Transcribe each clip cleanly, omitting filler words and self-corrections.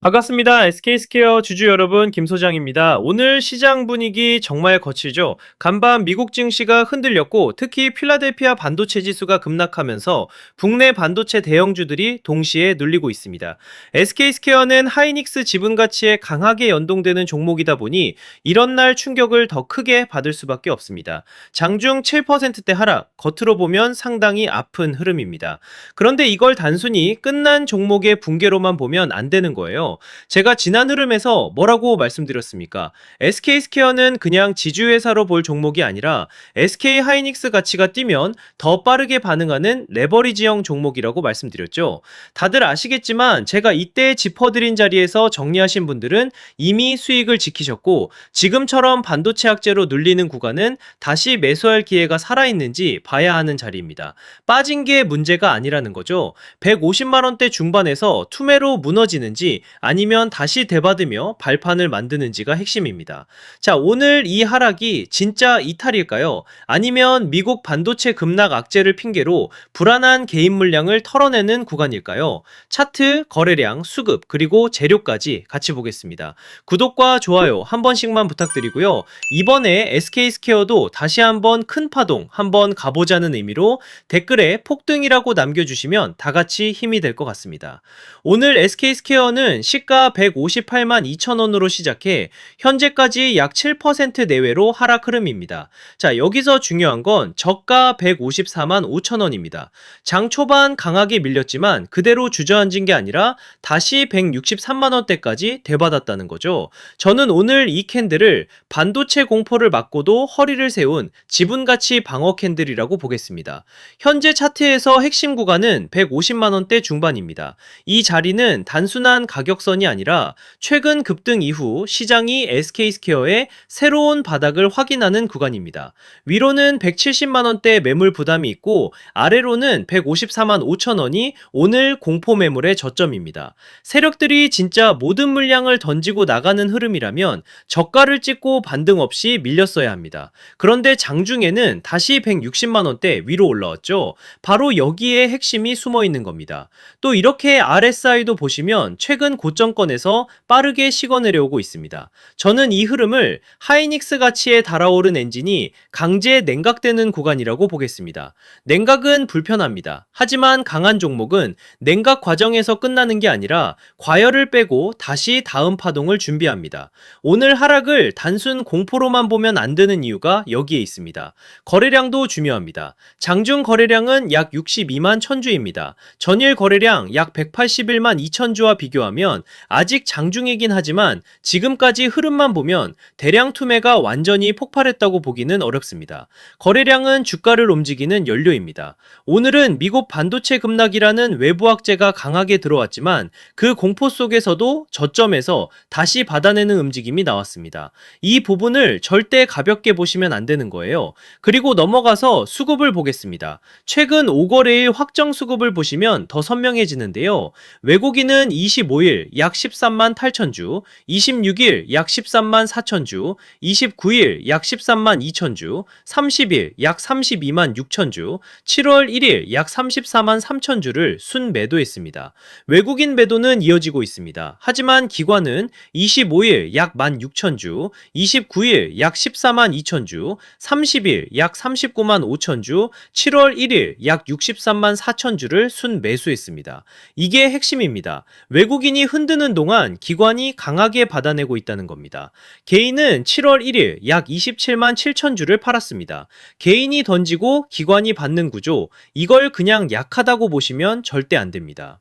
반갑습니다. SK스퀘어 주주 여러분, 김 소장입니다. 오늘 시장 분위기 정말 거칠죠. 간밤 미국 증시가 흔들렸고 특히 필라델피아 반도체 지수가 급락하면서 국내 반도체 대형주들이 동시에 눌리고 있습니다. SK스퀘어는 하이닉스 지분 가치에 강하게 연동되는 종목이다 보니 이런 날 충격을 더 크게 받을 수밖에 없습니다. 장중 7%대 하락, 겉으로 보면 상당히 아픈 흐름입니다. 그런데 이걸 단순히 끝난 종목의 붕괴로만 보면 안 되는 거예요. 제가 지난 흐름에서 뭐라고 말씀드렸습니까? SK스퀘어는 그냥 지주회사로 볼 종목이 아니라 SK하이닉스 가치가 뛰면 더 빠르게 반응하는 레버리지형 종목이라고 말씀드렸죠. 다들 아시겠지만 제가 이때 짚어드린 자리에서 정리하신 분들은 이미 수익을 지키셨고 지금처럼 반도체 악재로 눌리는 구간은 다시 매수할 기회가 살아있는지 봐야 하는 자리입니다. 빠진 게 문제가 아니라는 거죠. 150만원대 중반에서 투매로 무너지는지 아니면 다시 되받으며 발판을 만드는지가 핵심입니다. 자, 오늘 이 하락이 진짜 이탈일까요? 아니면 미국 반도체 급락 악재를 핑계로 불안한 개인 물량을 털어내는 구간일까요? 차트, 거래량, 수급, 그리고 재료까지 같이 보겠습니다. 구독과 좋아요 한 번씩만 부탁드리고요. 이번에 SK스퀘어도 다시 한번 큰 파동 한번 가보자는 의미로 댓글에 폭등이라고 남겨주시면 다 같이 힘이 될 것 같습니다. 오늘 SK스퀘어는 시가 158만 2천원으로 시작해 현재까지 약 7% 내외로 하락 흐름입니다. 자, 여기서 중요한 건 저가 154만 5천원입니다. 장 초반 강하게 밀렸지만 그대로 주저앉은 게 아니라 다시 163만원대까지 되받았다는 거죠. 저는 오늘 이 캔들을 반도체 공포를 맞고도 허리를 세운 지분가치 방어 캔들이라고 보겠습니다. 현재 차트에서 핵심 구간은 150만원대 중반입니다. 이 자리는 단순한 가격선이 아니라 최근 급등 이후 시장이 SK스퀘어의 새로운 바닥을 확인하는 구간입니다. 위로는 170만원대 매물 부담이 있고 아래로는 154만 5천원이 오늘 공포 매물의 저점입니다. 세력들이 진짜 모든 물량을 던지고 나가는 흐름이라면 저가를 찍고 반등 없이 밀렸어야 합니다. 그런데 장중에는 다시 160만원대 위로 올라왔죠. 바로 여기에 핵심이 숨어 있는 겁니다. 또 이렇게 RSI도 보시면 최근 고점권에서 빠르게 식어내려오고 있습니다. 저는 이 흐름을 하이닉스 가치에 달아오른 엔진이 강제 냉각되는 구간이라고 보겠습니다. 냉각은 불편합니다. 하지만 강한 종목은 냉각 과정에서 끝나는 게 아니라 과열을 빼고 다시 다음 파동을 준비합니다. 오늘 하락을 단순 공포로만 보면 안 되는 이유가 여기에 있습니다. 거래량도 중요합니다. 장중 거래량은 약 62만 천주입니다. 전일 거래량 약 181만 2천주와 비교하면 아직 장중이긴 하지만 지금까지 흐름만 보면 대량 투매가 완전히 폭발했다고 보기는 어렵습니다. 거래량은 주가를 움직이는 연료입니다. 오늘은 미국 반도체 급락이라는 외부 악재가 강하게 들어왔지만 그 공포 속에서도 저점에서 다시 받아내는 움직임이 나왔습니다. 이 부분을 절대 가볍게 보시면 안 되는 거예요. 그리고 넘어가서 수급을 보겠습니다. 최근 5거래일 확정 수급을 보시면 더 선명해지는데요. 외국인은 25일 약 13만 8천주, 26일 약 13만 4천주, 29일 약 13만 2천주, 30일 약 32만 6천주, 7월 1일 약 34만 3천주를 순매도했습니다. 외국인 매도는 이어지고 있습니다. 하지만 기관은 25일 약 16,000주, 29일 약 14만 2천주, 30일 약 39만 5천주, 7월 1일 약 63만 4천주를 순매수했습니다. 이게 핵심입니다. 외국인이 흔드는 동안 기관이 강하게 받아내고 있다는 겁니다. 개인은 7월 1일 약 27만 7천주를 팔았습니다. 개인이 던지고 기관이 받는 구조, 이걸 그냥 약하다고 보시면 절대 안 됩니다.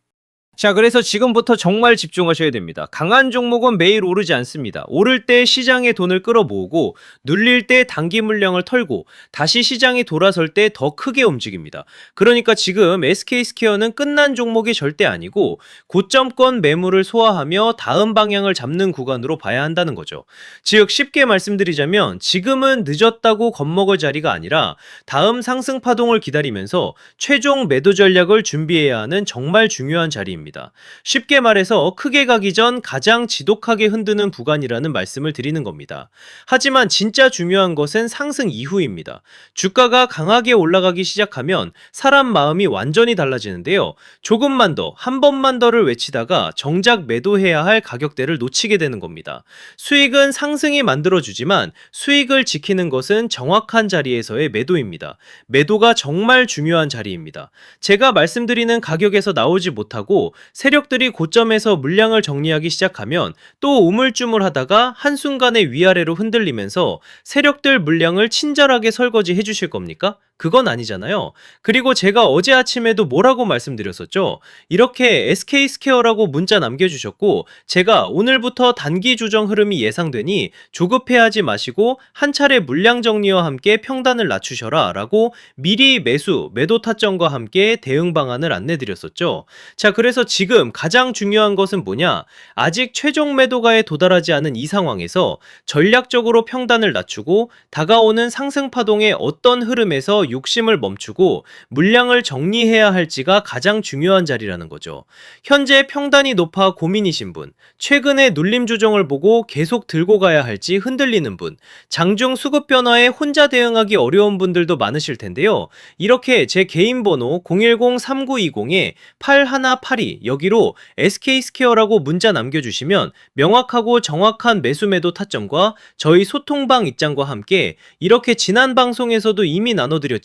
자, 그래서 지금부터 정말 집중하셔야 됩니다. 강한 종목은 매일 오르지 않습니다. 오를 때 시장의 돈을 끌어모으고 눌릴 때 단기 물량을 털고 다시 시장이 돌아설 때 더 크게 움직입니다. 그러니까 지금 SK스퀘어는 끝난 종목이 절대 아니고 고점권 매물을 소화하며 다음 방향을 잡는 구간으로 봐야 한다는 거죠. 즉 쉽게 말씀드리자면 지금은 늦었다고 겁먹을 자리가 아니라 다음 상승 파동을 기다리면서 최종 매도 전략을 준비해야 하는 정말 중요한 자리입니다. 겁니다. 쉽게 말해서 크게 가기 전 가장 지독하게 흔드는 구간이라는 말씀을 드리는 겁니다. 하지만 진짜 중요한 것은 상승 이후입니다. 주가가 강하게 올라가기 시작하면 사람 마음이 완전히 달라지는데요. 조금만 더, 한 번만 더를 외치다가 정작 매도해야 할 가격대를 놓치게 되는 겁니다. 수익은 상승이 만들어주지만 수익을 지키는 것은 정확한 자리에서의 매도입니다. 매도가 정말 중요한 자리입니다. 제가 말씀드리는 가격에서 나오지 못하고 세력들이 고점에서 물량을 정리하기 시작하면 또 우물쭈물하다가 한순간에 위아래로 흔들리면서 세력들 물량을 친절하게 설거지 해주실 겁니까? 그건 아니잖아요. 그리고 제가 어제 아침에도 뭐라고 말씀드렸었죠? 이렇게 SK스퀘어라고 문자 남겨주셨고 제가 오늘부터 단기 조정 흐름이 예상되니 조급해하지 마시고 한 차례 물량 정리와 함께 평단을 낮추셔라 라고 미리 매도 타점과 함께 대응 방안을 안내드렸었죠. 자, 그래서 지금 가장 중요한 것은 뭐냐? 아직 최종 매도가에 도달하지 않은 이 상황에서 전략적으로 평단을 낮추고 다가오는 상승 파동의 어떤 흐름에서 욕심을 멈추고 물량을 정리해야 할지가 가장 중요한 자리라는 거죠. 현재 평단이 높아 고민이신 분, 최근에 눌림 조정을 보고 계속 들고 가야 할지 흔들리는 분, 장중 수급 변화에 혼자 대응하기 어려운 분들도 많으실 텐데요. 이렇게 제 개인 번호 010-3920-8182 여기로 SK스퀘어라고 문자 남겨주시면 명확하고 정확한 매수 매도 타점과 저희 소통방 입장과 함께 이렇게 지난 방송에서도 이미 나눠드렸지만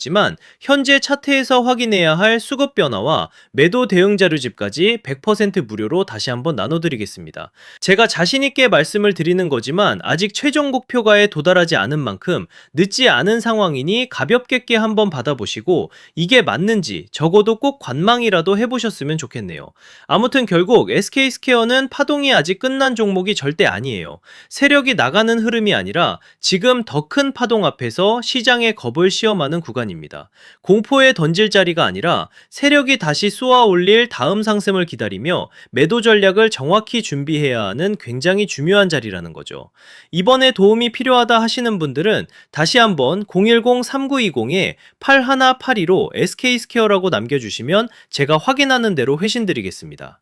현재 차트에서 확인해야 할 수급 변화와 매도 대응 자료집까지 100% 무료로 다시 한번 나눠드리겠습니다. 제가 자신있게 말씀을 드리는 거지만 아직 최종 목표가에 도달하지 않은 만큼 늦지 않은 상황이니 가볍게 한번 받아보시고 이게 맞는지 적어도 꼭 관망이라도 해보셨으면 좋겠네요. 아무튼 결국 SK스퀘어는 파동이 아직 끝난 종목이 절대 아니에요. 세력이 나가는 흐름이 아니라 지금 더 큰 파동 앞에서 시장의 겁을 시험하는 구간입니다. 공포에 던질 자리가 아니라 세력이 다시 쏘아 올릴 다음 상승을 기다리며 매도 전략을 정확히 준비해야 하는 굉장히 중요한 자리라는 거죠. 이번에 도움이 필요하다 하시는 분들은 다시 한번 010-3920-8182로 SK스퀘어라고 남겨주시면 제가 확인하는 대로 회신드리겠습니다.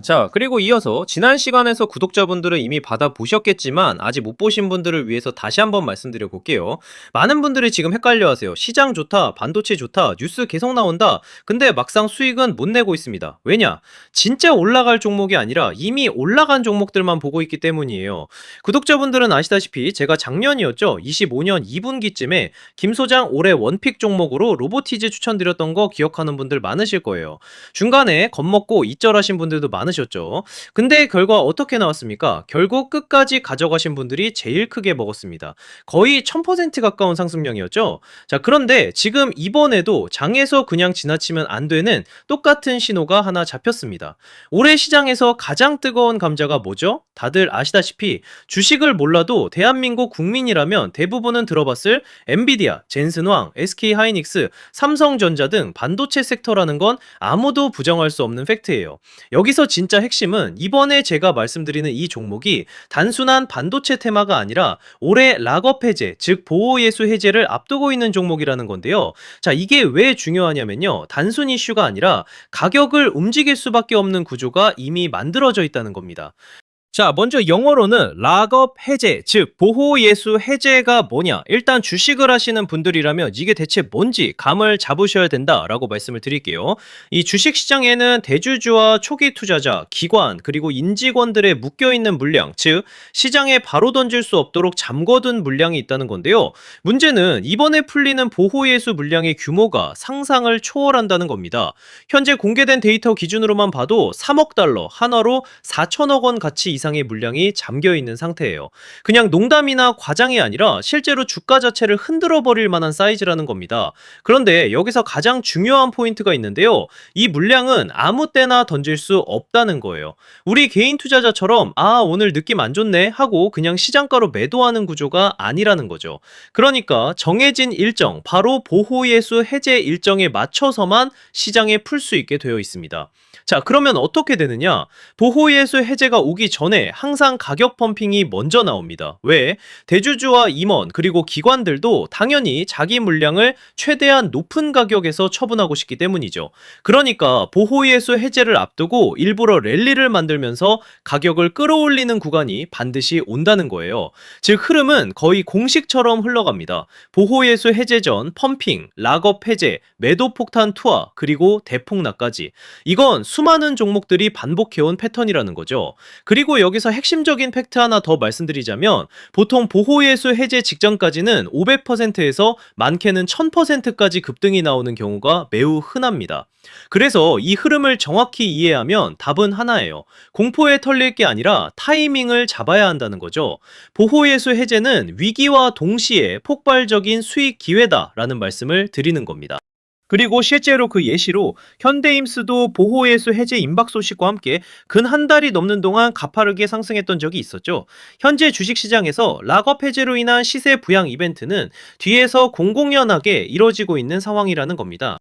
자, 그리고 이어서 지난 시간에서 구독자분들은 이미 받아보셨겠지만 아직 못 보신 분들을 위해서 다시 한번 말씀드려 볼게요. 많은 분들이 지금 헷갈려 하세요. 시장 좋다, 반도체 좋다, 뉴스 계속 나온다. 근데 막상 수익은 못 내고 있습니다. 왜냐? 진짜 올라갈 종목이 아니라 이미 올라간 종목들만 보고 있기 때문이에요. 구독자분들은 아시다시피 제가 작년이었죠. 25년 2분기쯤에 김 소장 올해 원픽 종목으로 로보티즈 추천드렸던 거 기억하는 분들 많으실 거예요. 중간에 겁먹고 이절하신 분들도 많으셨죠. 근데 결과 어떻게 나왔습니까? 결국 끝까지 가져가신 분들이 제일 크게 먹었습니다. 거의 1000% 가까운 상승량이었죠. 자, 그런데 지금 이번에도 장에서 그냥 지나치면 안 되는 똑같은 신호가 하나 잡혔습니다. 올해 시장에서 가장 뜨거운 감자가 뭐죠? 다들 아시다시피 주식을 몰라도 대한민국 국민이라면 대부분은 들어봤을 엔비디아, 젠슨왕, SK하이닉스, 삼성전자 등 반도체 섹터라는 건 아무도 부정할 수 없는 팩트예요. 여기서 진짜 핵심은 이번에 제가 말씀드리는 이 종목이 단순한 반도체 테마가 아니라 올해 락업 해제, 즉 보호예수 해제를 앞두고 있는 종목이라는 건데요. 자, 이게 왜 중요하냐면요. 단순 이슈가 아니라 가격을 움직일 수밖에 없는 구조가 이미 만들어져 있다는 겁니다. 자, 먼저 영어로는 락업 해제, 즉 보호예수 해제가 뭐냐? 일단 주식을 하시는 분들이라면 이게 대체 뭔지 감을 잡으셔야 된다라고 말씀을 드릴게요. 이 주식시장에는 대주주와 초기 투자자, 기관, 그리고 인직원들의 묶여있는 물량, 즉 시장에 바로 던질 수 없도록 잠궈둔 물량이 있다는 건데요. 문제는 이번에 풀리는 보호예수 물량의 규모가 상상을 초월한다는 겁니다. 현재 공개된 데이터 기준으로만 봐도 3억 달러, 한화로 4천억 원 가치 이상의 물량이 잠겨있는 상태예요. 그냥 농담이나 과장이 아니라 실제로 주가 자체를 흔들어 버릴 만한 사이즈라는 겁니다. 그런데 여기서 가장 중요한 포인트가 있는데요. 이 물량은 아무 때나 던질 수 없다는 거예요. 우리 개인 투자자처럼 오늘 느낌 안 좋네 하고 그냥 시장가로 매도하는 구조가 아니라는 거죠. 그러니까 정해진 일정, 바로 보호예수 해제 일정에 맞춰서만 시장에 풀 수 있게 되어 있습니다. 자, 그러면 어떻게 되느냐? 보호예수 해제가 오기 전에 전에 항상 가격 펌핑이 먼저 나옵니다. 왜? 대주주와 임원 그리고 기관들도 당연히 자기 물량을 최대한 높은 가격에서 처분하고 싶기 때문이죠. 그러니까 보호예수 해제를 앞두고 일부러 랠리를 만들면서 가격을 끌어올리는 구간이 반드시 온다는 거예요. 즉 흐름은 거의 공식처럼 흘러갑니다. 보호예수 해제 전 펌핑, 락업 해제, 매도 폭탄 투하, 그리고 대폭락까지. 이건 수많은 종목들이 반복해온 패턴이라는 거죠. 그리고 여기서 핵심적인 팩트 하나 더 말씀드리자면 보통 보호예수 해제 직전까지는 500%에서 많게는 1000%까지 급등이 나오는 경우가 매우 흔합니다. 그래서 이 흐름을 정확히 이해하면 답은 하나예요. 공포에 털릴 게 아니라 타이밍을 잡아야 한다는 거죠. 보호예수 해제는 위기와 동시에 폭발적인 수익 기회다라는 말씀을 드리는 겁니다. 그리고 실제로 그 예시로 현대임스도 보호예수 해제 임박 소식과 함께 근 한 달이 넘는 동안 가파르게 상승했던 적이 있었죠. 현재 주식시장에서 락업 해제로 인한 시세 부양 이벤트는 뒤에서 공공연하게 이뤄지고 있는 상황이라는 겁니다.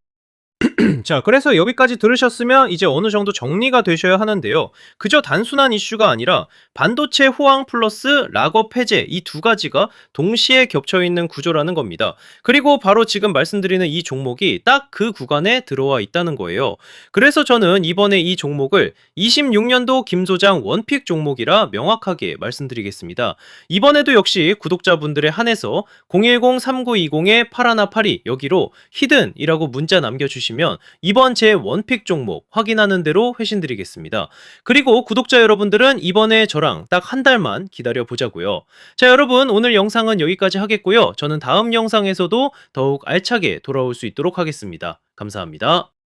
자, 그래서 여기까지 들으셨으면 이제 어느 정도 정리가 되셔야 하는데요. 그저 단순한 이슈가 아니라 반도체 호황 플러스 락업 해제 이 두 가지가 동시에 겹쳐 있는 구조라는 겁니다. 그리고 바로 지금 말씀드리는 이 종목이 딱 그 구간에 들어와 있다는 거예요. 그래서 저는 이번에 이 종목을 26년도 김 소장 원픽 종목이라 명확하게 말씀드리겠습니다. 이번에도 역시 구독자분들에 한해서 010-3920-8182 여기로 히든이라고 문자 남겨주시면 이번 제 원픽 종목 확인하는 대로 회신드리겠습니다. 그리고 구독자 여러분들은 이번에 저랑 딱 한 달만 기다려 보자고요. 자, 여러분 오늘 영상은 여기까지 하겠고요. 저는 다음 영상에서도 더욱 알차게 돌아올 수 있도록 하겠습니다. 감사합니다.